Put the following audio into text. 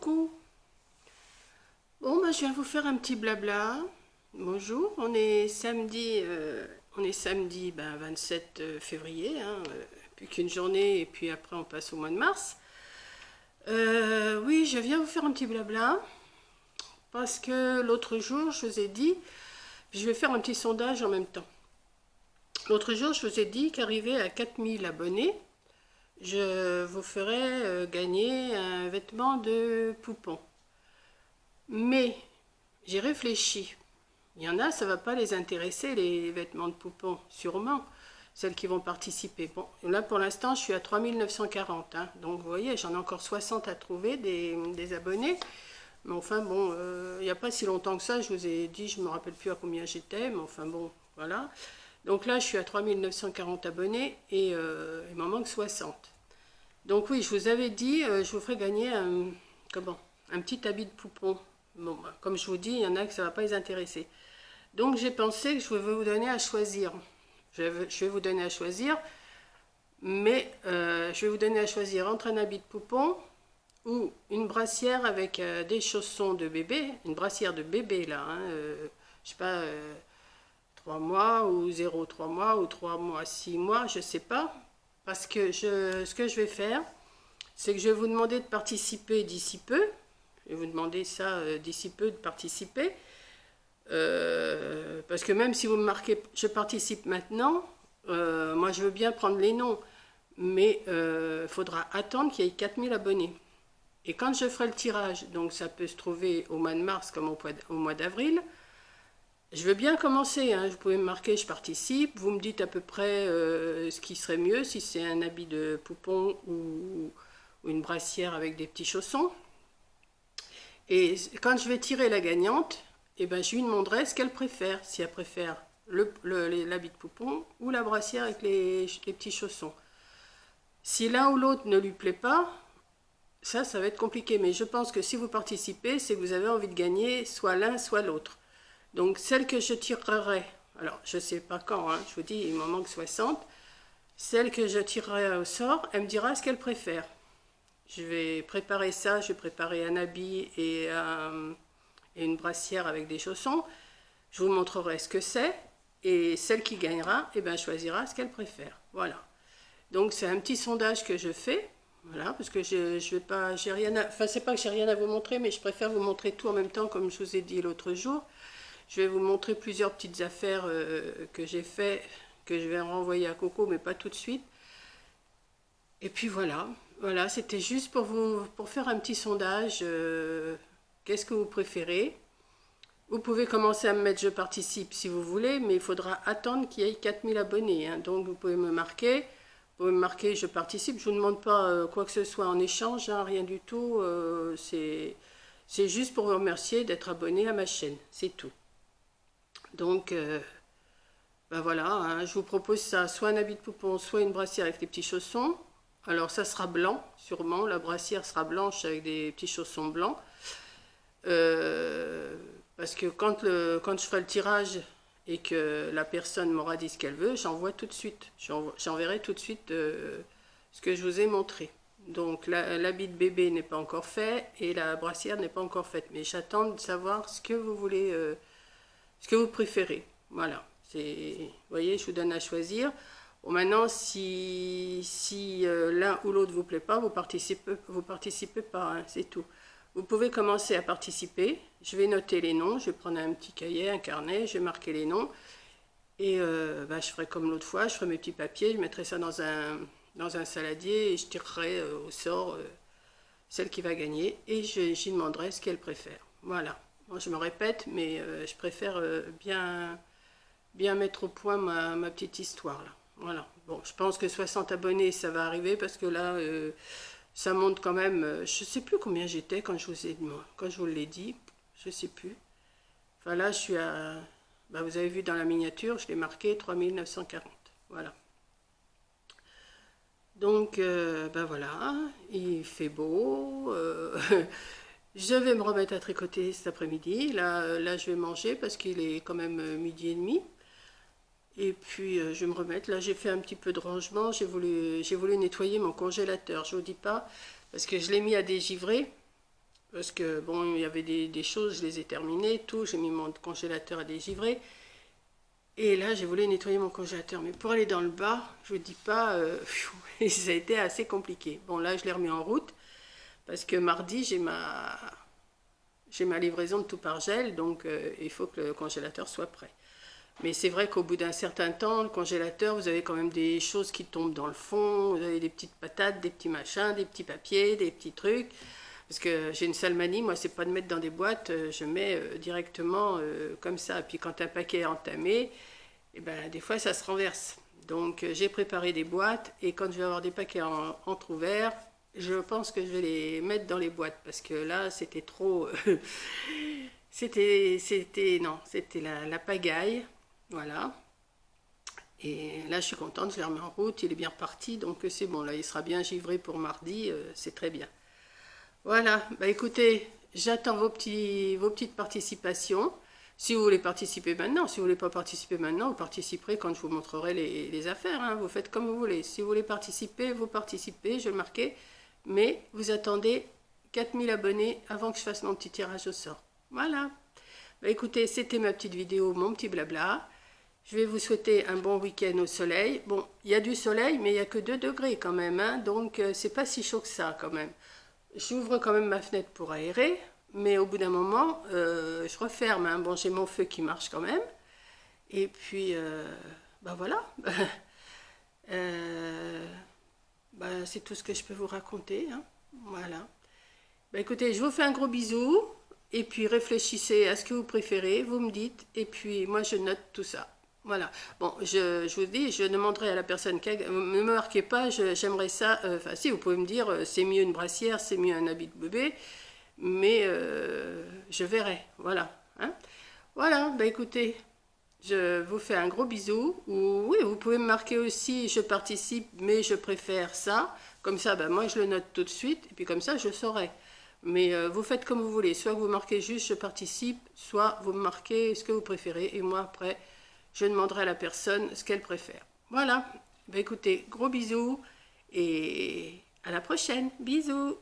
coucou. Bon, je viens vous faire un petit blabla. Bonjour, on est samedi 27 février, hein, plus qu'une journée et puis après on passe au mois de mars. Oui, je viens vous faire un petit blabla parce que l'autre jour je vous ai dit, je vais faire un petit sondage en même temps. L'autre jour je vous ai dit qu'arrivé à 4000 abonnés, je vous ferais gagner un vêtement de poupon. Mais j'ai réfléchi. Il y en a, ça ne va pas les intéresser, les vêtements de poupon, sûrement, celles qui vont participer. Bon, là pour l'instant, je suis à 3940, hein, donc vous voyez, j'en ai encore 60 à trouver, des abonnés. Mais enfin bon, il n'y a pas si longtemps que ça, je vous ai dit, je ne me rappelle plus à combien j'étais, mais enfin bon, voilà. Donc là, je suis à 3940 abonnés et il m'en manque 60. Donc oui, je vous avais dit, je vous ferai gagner un petit habit de poupon. Bon, comme je vous dis, il y en a que ça ne va pas les intéresser. Donc j'ai pensé que je vais vous donner à choisir. Je vais vous donner à choisir, mais je vais vous donner à choisir entre un habit de poupon ou une brassière avec des chaussons de bébé, une brassière de bébé là, hein, je sais pas, 3 mois ou 0,3 mois ou 3 mois, 6 mois, je sais pas. Parce que ce que je vais faire, c'est que je vais vous demander de participer d'ici peu. Je vais vous demander ça d'ici peu de participer. Parce que même si vous me marquez je participe maintenant, moi je veux bien prendre les noms, mais il faudra attendre qu'il y ait 4000 abonnés. Et quand je ferai le tirage, donc ça peut se trouver au mois de mars comme au mois d'avril, je veux bien commencer, hein. Vous pouvez me marquer je participe, vous me dites à peu près ce qui serait mieux, si c'est un habit de poupon ou une brassière avec des petits chaussons. Et quand je vais tirer la gagnante, eh ben, je lui demanderai ce qu'elle préfère, si elle préfère l'habit de poupon ou la brassière avec les petits chaussons. Si l'un ou l'autre ne lui plaît pas, ça va être compliqué. Mais je pense que si vous participez, c'est que vous avez envie de gagner soit l'un, soit l'autre. Donc celle que je tirerai, alors je ne sais pas quand, hein, je vous dis, il m'en manque 60. Celle que je tirerai au sort, elle me dira ce qu'elle préfère. Je vais préparer ça, je vais préparer un habit et une brassière avec des chaussons. Je vous montrerai ce que c'est. Et celle qui gagnera, eh ben, choisira ce qu'elle préfère. Voilà. Donc c'est un petit sondage que je fais. Voilà, parce que je vais pas, j'ai rien à, enfin c'est pas que j'ai rien à vous montrer, mais je préfère vous montrer tout en même temps, comme je vous ai dit l'autre jour. Je vais vous montrer plusieurs petites affaires que j'ai fait, que je vais renvoyer à Coco, mais pas tout de suite. Et puis voilà, voilà, c'était juste pour faire un petit sondage. Qu'est-ce que vous préférez? Vous pouvez commencer à me mettre je participe si vous voulez, mais il faudra attendre qu'il y ait 4000 abonnés, hein. Donc vous pouvez me marquer. Vous pouvez me marquer je participe. Je ne vous demande pas quoi que ce soit en échange, hein, rien du tout. C'est juste pour vous remercier d'être abonné à ma chaîne, c'est tout. Donc voilà, hein, je vous propose ça, soit un habit de poupon, soit une brassière avec des petits chaussons. Alors ça sera blanc, sûrement, la brassière sera blanche avec des petits chaussons blancs. Parce que quand je ferai le tirage et que la personne m'aura dit ce qu'elle veut, j'envoie tout de suite. J'enverrai tout de suite ce que je vous ai montré. Donc l'habit de bébé n'est pas encore fait et la brassière n'est pas encore faite. Mais j'attends de savoir ce que vous voulez, ce que vous préférez. Voilà. Vous voyez, je vous donne à choisir. Bon, maintenant, si l'un ou l'autre vous plaît pas, vous participez pas, hein, c'est tout. Vous pouvez commencer à participer. Je vais noter les noms. Je vais prendre un petit cahier, un carnet. Je vais marquer les noms. Et je ferai comme l'autre fois. Je ferai mes petits papiers. Je mettrai ça dans un saladier et je tirerai au sort celle qui va gagner. Et j'y demanderai ce qu'elle préfère. Voilà. Bon, je me répète, mais je préfère bien mettre au point ma petite histoire là. Voilà. Bon, je pense que 60 abonnés, ça va arriver parce que là, ça monte quand même. Je sais plus combien j'étais quand je vous l'ai dit. Je sais plus. Enfin là, je suis à. Vous avez vu dans la miniature, je l'ai marqué 3940. Voilà. Donc, voilà. Il fait beau. Je vais me remettre à tricoter cet après-midi. Là, je vais manger parce qu'il est quand même midi et demi. Et puis je vais me remettre. Là, j'ai fait un petit peu de rangement. J'ai voulu nettoyer mon congélateur. Je ne vous dis pas, parce que je l'ai mis à dégivrer. Parce que, bon, il y avait des choses, je les ai terminées, tout. J'ai mis mon congélateur à dégivrer. Et là, j'ai voulu nettoyer mon congélateur. Mais pour aller dans le bas, je vous dis pas, ça a été assez compliqué. Bon, là, je l'ai remis en route. Parce que mardi, j'ai ma livraison de tout par gel. Donc, il faut que le congélateur soit prêt. Mais c'est vrai qu'au bout d'un certain temps, le congélateur, vous avez quand même des choses qui tombent dans le fond. Vous avez des petites patates, des petits machins, des petits papiers, des petits trucs. Parce que j'ai une sale manie, moi, c'est pas de mettre dans des boîtes, je mets directement comme ça. Et puis quand un paquet est entamé, eh ben, des fois, ça se renverse. Donc j'ai préparé des boîtes et quand je vais avoir des paquets entrouverts, je pense que je vais les mettre dans les boîtes parce que là, c'était trop... non, c'était la pagaille. Voilà. Et là, je suis contente, je l'ai remis en route, il est bien reparti, donc c'est bon, là, il sera bien givré pour mardi, c'est très bien. Voilà, bah écoutez, j'attends vos petites participations. Si vous voulez participer maintenant, si vous voulez pas participer maintenant, vous participerez quand je vous montrerai les affaires, hein. Vous faites comme vous voulez. Si vous voulez participer, vous participez, je vais le marquer. Mais vous attendez 4000 abonnés avant que je fasse mon petit tirage au sort. Voilà. Bah écoutez, c'était ma petite vidéo, mon petit blabla. Je vais vous souhaiter un bon week-end au soleil. Bon, il y a du soleil, mais il n'y a que 2 degrés quand même, hein, donc c'est pas si chaud que ça quand même. J'ouvre quand même ma fenêtre pour aérer, mais au bout d'un moment, je referme, hein. Bon, j'ai mon feu qui marche quand même. Et puis, bah voilà. Bah, c'est tout ce que je peux vous raconter, hein. Voilà. Bah écoutez, je vous fais un gros bisou. Et puis réfléchissez à ce que vous préférez, vous me dites. Et puis moi, je note tout ça. Voilà. Bon, je vous dis, je demanderai à la personne qui ne me marquez pas, j'aimerais ça. Enfin, si, vous pouvez me dire, c'est mieux une brassière, c'est mieux un habit de bébé, mais je verrai. Voilà. Hein. Voilà, bah écoutez, je vous fais un gros bisou. Ou oui, vous pouvez me marquer aussi, je participe, mais je préfère ça. Comme ça, bah, moi, je le note tout de suite, et puis comme ça, je saurai. Mais vous faites comme vous voulez. Soit vous marquez juste je participe, soit vous me marquez ce que vous préférez. Et moi, après, je demanderai à la personne ce qu'elle préfère. Voilà. Bah, écoutez, gros bisous et à la prochaine. Bisous.